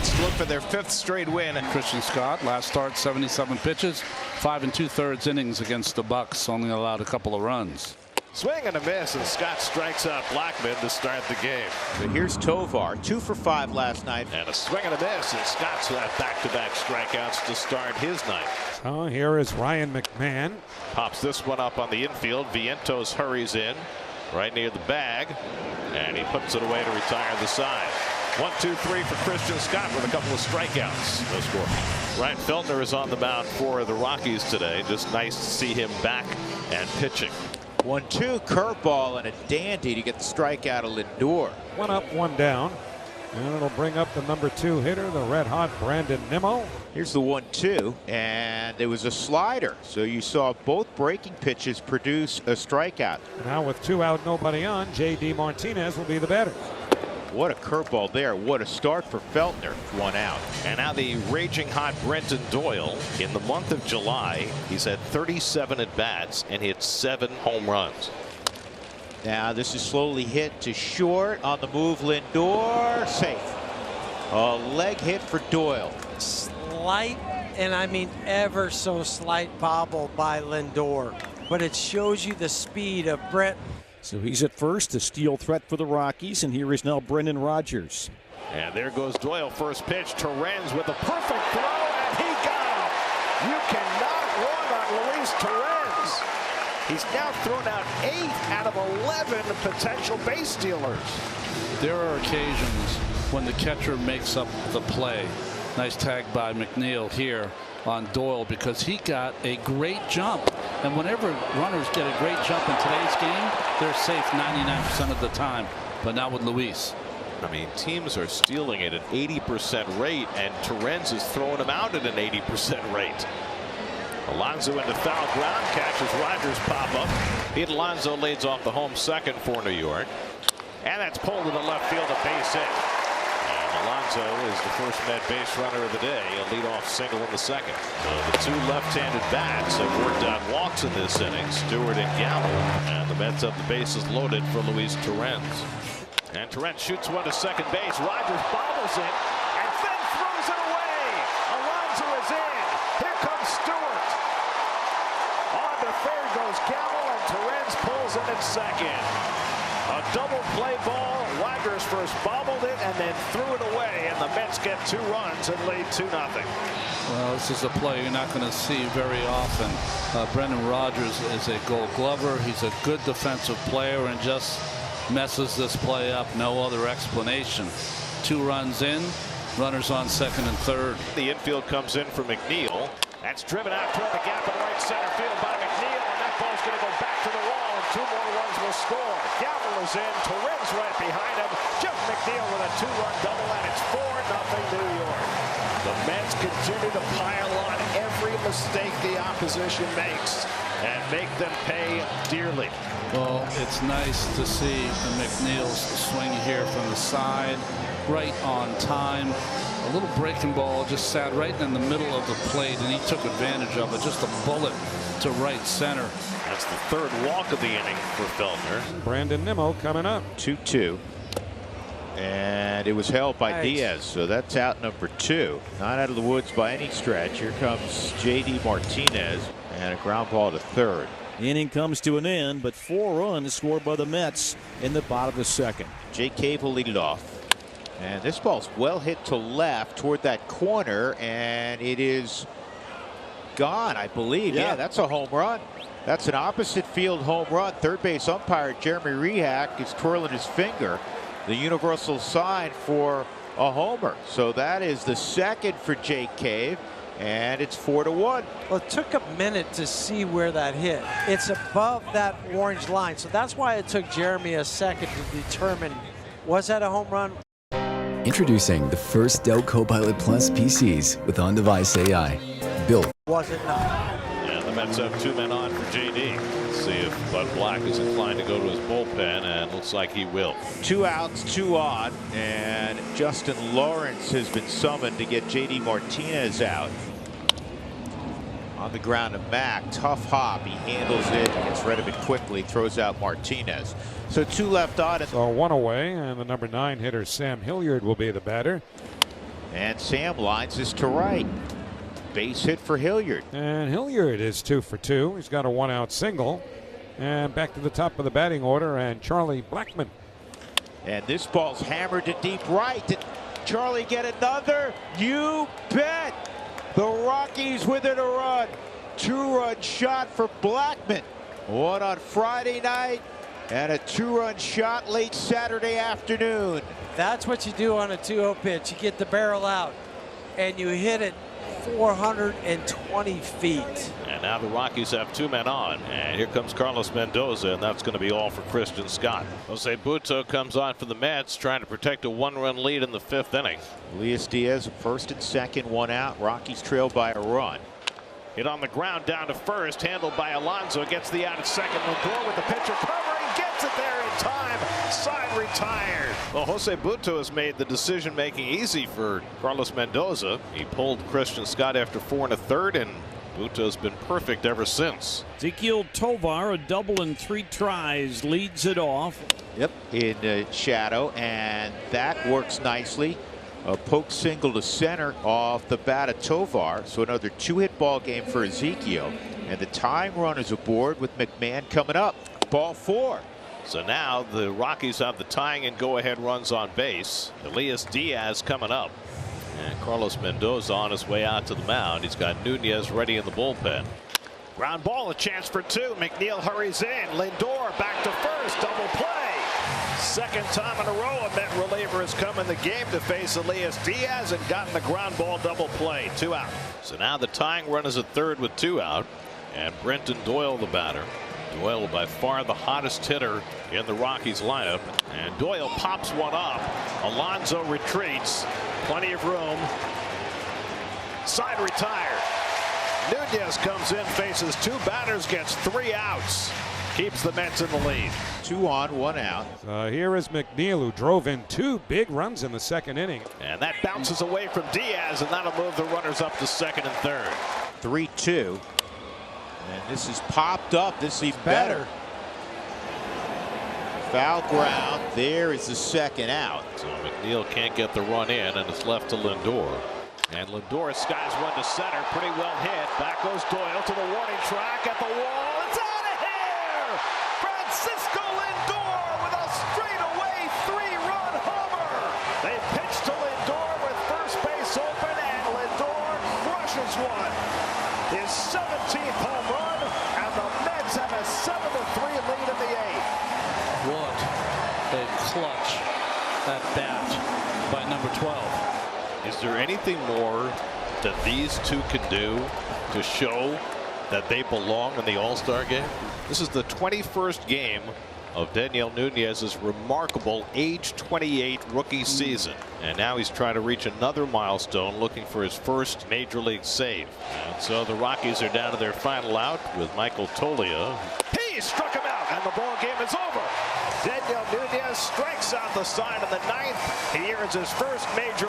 Mets look for their 5th straight win. Christian Scott, last start, 77 pitches, 5 2/3 innings against the Bucks, only allowed a couple of runs. Swing and a miss, and Scott strikes out Blackman to start the game. But here's Tovar, 2 for 5 last night. And a swing and a miss, and Scott's had back-to-back strikeouts to start his night. So here is Ryan McMahon. Pops this one up on the infield. Vientos hurries in right near the bag, and he puts it away to retire the side. 1, 2, 3 for Christian Scott with a couple of strikeouts. No score. Ryan Feltner is on the mound for the Rockies today. Just nice to see him back and pitching. 1-2 curveball and a dandy to get the strikeout of Lindor. 1 up, 1 down. And it'll bring up the number 2 hitter, the red-hot Brandon Nimmo. Here's the 1-2, and it was a slider. So you saw both breaking pitches produce a strikeout. Now with 2 out, nobody on, J.D. Martinez will be the batter. What a curveball there. What a start for Feltner. 1 out. And now the raging hot Brenton Doyle. In the month of July, he's had 37 at-bats and hit 7 home runs. Now this is slowly hit to short. On the move, Lindor. Safe. A leg hit for Doyle. Slight, and I mean ever so slight bobble by Lindor. But it shows you the speed of Brett. So he's at first, a steal threat for the Rockies, and here is now Brendan Rodgers. And there goes Doyle, first pitch. Torrens with a perfect throw, and he got him. You cannot run on Luis Torrens. He's now thrown out 8 out of 11 potential base stealers. There are occasions when the catcher makes up the play. Nice tag by McNeil here on Doyle, because he got a great jump. And whenever runners get a great jump in today's game, they're safe 99% of the time. But not with Luis. I mean, teams are stealing at an 80% rate, and Torrens is throwing them out at an 80% rate. Alonso into foul ground, catches Rogers pop up. Pete Alonso leads off the home second for New York. And that's pulled to the left field, a base hit. Alonso is the first Met base runner of the day, a leadoff single in the second. So the 2 left-handed bats have worked out walks in this inning, Stewart and Gallo. And the Mets have the bases loaded for Luis Torrens. And Torrens shoots one to second base. Rogers bobbles it and then throws it away. Alonso is in. Here comes Stewart. On to third goes Gallo, and Torrens pulls in at second. A double play ball. Rogers first bobbled it and then threw it away, and the Mets get 2 runs and lead 2-0. Well, this is a play you're not going to see very often. Brendan Rodgers is a Gold Glover. He's a good defensive player and just messes this play up. No other explanation. 2 runs in, runners on second and third. The infield comes in for McNeil. That's driven out toward the gap in right center field by McNeil, and that ball's going to go back to the wall, and 2 more runs will score. Gallo is in, Torrens right behind him. Jeff McNeil with a 2-run double, and it's 4-0 New York. The Mets continue to pile on every mistake the opposition makes and make them pay dearly. Well, it's nice to see McNeil's swing here from the side, right on time. A little breaking ball just sat right in the middle of the plate, and he took advantage of it. Just a bullet to right center. That's the 3rd walk of the inning for Feltner. Brandon Nimmo coming up. 2-2. And it was held by Diaz, so that's out number 2. Not out of the woods by any stretch. Here comes J.D. Martinez, and a ground ball to third. The inning comes to an end, but 4 runs scored by the Mets in the bottom of the second. Jake Cave will lead it off. And this ball's well hit to left toward that corner, and it is gone, I believe. Yeah, that's a home run. That's an opposite field home run. Third base umpire Jeremy Rehak is twirling his finger. The universal sign for a homer. So that is the second for Jake Cave, and it's 4-1. Well, it took a minute to see where that hit. It's above that orange line, so that's why it took Jeremy a second to determine, was that a home run? Introducing the first Dell Copilot Plus PCs with on-device AI. Built. Was it not? And the Mets have 2 men on for JD. Let's see if Bud Black is inclined to go to his bullpen, and looks like he will. 2 outs, 2 on, and Justin Lawrence has been summoned to get J.D. Martinez out. On the ground to Mack, tough hop, he handles it, gets rid of it quickly, throws out Martinez. So 2 left on. So 1 away, and the number 9 hitter Sam Hilliard will be the batter. And Sam lines this to right. Base hit for Hilliard. And Hilliard is 2 for 2. He's got a 1-out single. And back to the top of the batting order, and Charlie Blackmon. And this ball's hammered to deep right. Did Charlie get another? You bet. The Rockies within a run. 2-run shot for Blackmon. One on Friday night and a 2-run shot late Saturday afternoon. That's what you do on a 2-0 pitch. You get the barrel out and you hit it 420 feet. And now the Rockies have 2 men on, and here comes Carlos Mendoza, and that's going to be all for Christian Scott. Jose Butto comes on for the Mets, trying to protect a 1-run lead in the 5th inning. Elias Diaz, first and second, 1 out. Rockies trail by a run. Hit on the ground down to first, handled by Alonso, gets the out at second. Lindor with the pitcher covering, gets it there in time. Side retired. Well, Jose Butto has made the decision making easy for Carlos Mendoza. He pulled Christian Scott after 4 1/3, and Butto's been perfect ever since. Ezequiel Tovar, a double in 3 tries, leads it off. Yep, in shadow, and that works nicely. A poke single to center off the bat of Tovar, so another 2-hit ball game for Ezequiel. And the tying run is aboard with McMahon coming up. Ball 4. So now the Rockies have the tying and go-ahead runs on base. Elias Diaz coming up. And Carlos Mendoza on his way out to the mound. He's got Nunez ready in the bullpen. Ground ball, a chance for 2. McNeil hurries in. Lindor back to first. Double play. Second time in a row a Met reliever has come in the game to face Elias Diaz and gotten the ground ball double play. 2 out. So now the tying run is at third with 2 out. And Brenton Doyle the batter. Doyle by far the hottest hitter in the Rockies lineup. And Doyle pops one up. Alonso retreats. Plenty of room. Side retired. Nunez comes in, faces 2 batters, gets 3 outs. Keeps the Mets in the lead. 2 on, 1 out. Here is McNeil, who drove in 2 big runs in the 2nd inning. And that bounces away from Diaz, and that'll move the runners up to 2nd and 3rd. 3-2. And this is popped up. This is even better. Foul ground. There is the 2nd out. So McNeil can't get the run in, and it's left to Lindor. And Lindor skies one to center. Pretty well hit. Back goes Doyle to the warning track at the wall. It's out of here! Francisco Lindor with a straightaway 3-run homer. They pitch to Lindor with first base open, and Lindor crushes one. His 17th home run, and the Mets have a 7-3 lead in the 8th. What a clutch at bat by number 12. Is there anything more that these 2 can do to show that they belong in the All-Star game? This is the 21st game of Daniel Nunez's remarkable age 28 rookie season. And now he's trying to reach another milestone, looking for his first major league save. And so the Rockies are down to their final out with Michael Toglia. He struck him out, and the ball game is over. Daniel Nunez strikes out the side of the 9th. He earns his first major